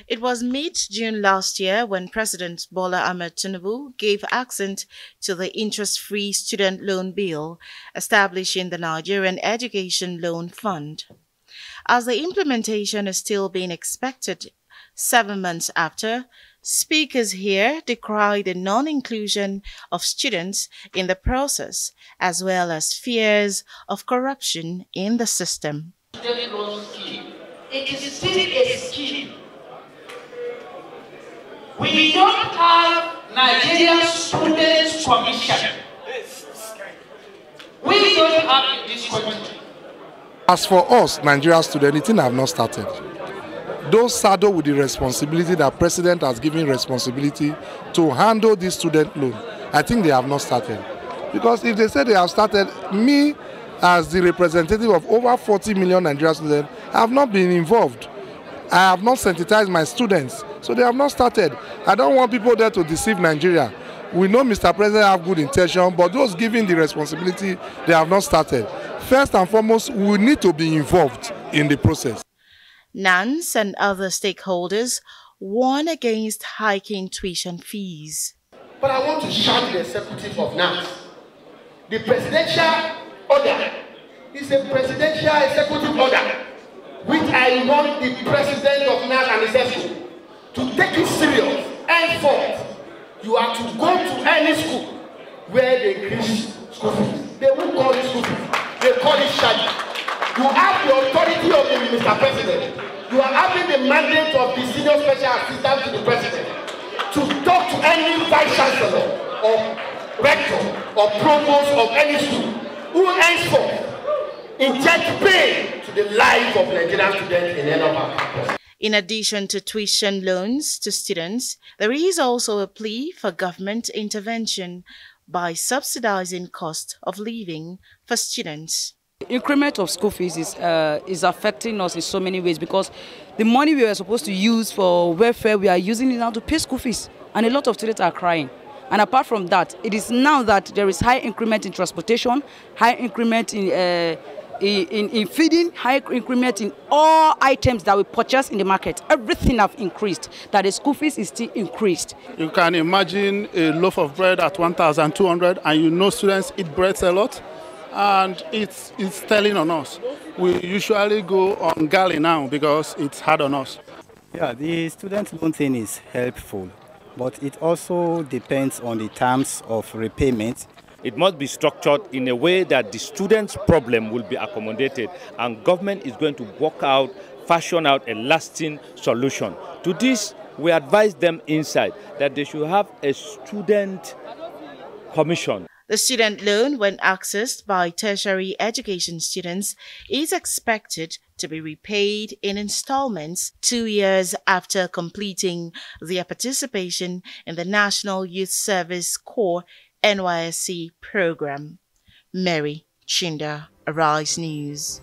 It was mid-June last year when President Bola Ahmed Tinubu gave accent to the interest-free student loan bill, establishing the Nigerian Education Loan Fund. As the implementation is still being expected 7 months after, speakers here decry the non-inclusion of students in the process, as well as fears of corruption in the system. Student loan scheme. It is still a scheme. We don't have Nigerian Students Commission. We don't have this country. As for us, Nigerian students, anything have not started. Those saddled with the responsibility that President has given responsibility to handle this student loan, I think they have not started. Because if they say they have started, me as the representative of over 40 million Nigerian students, I have not been involved. I have not sensitized my students, so they have not started. I don't want people there to deceive Nigeria. We know Mr. President have good intention, but those giving the responsibility, they have not started. First and foremost, we need to be involved in the process. NANS and other stakeholders warn against hiking tuition fees. But I want to shout the executive of NANS. The presidential order is a presidential executive order, which I want the president of NANS and his ESCO to take it serious. Henceforth, you are to go to any school where they increase school fees. They won't call it school fees. They call it shaggy. You have the authority of the Mr. President. You are having the mandate of the senior special assistant to the president to talk to any vice chancellor or rector or provost of any school who henceforth inject pain to the life of Nigerian students in any of our campus. In addition to tuition loans to students, there is also a plea for government intervention by subsidizing cost of living for students. The increment of school fees is affecting us in so many ways, because the money we were supposed to use for welfare, we are using it now to pay school fees, and a lot of students are crying. And apart from that, it is now that there is high increment in transportation, high increment in feeding, high increment in all items that we purchase in the market. Everything have increased, that the school fees is still increased. You can imagine a loaf of bread at 1,200, and you know students eat bread a lot, and it's telling on us. We usually go on galley now because it's hard on us. Yeah, the student loan thing is helpful, but it also depends on the terms of repayment. It must be structured in a way that the students' problem will be accommodated, and government is going to fashion out a lasting solution. To this, we advise them inside that they should have a student commission. The student loan, when accessed by tertiary education students, is expected to be repaid in installments 2 years after completing their participation in the National Youth Service Corps NYSC program. Mary Chinda, Arise News.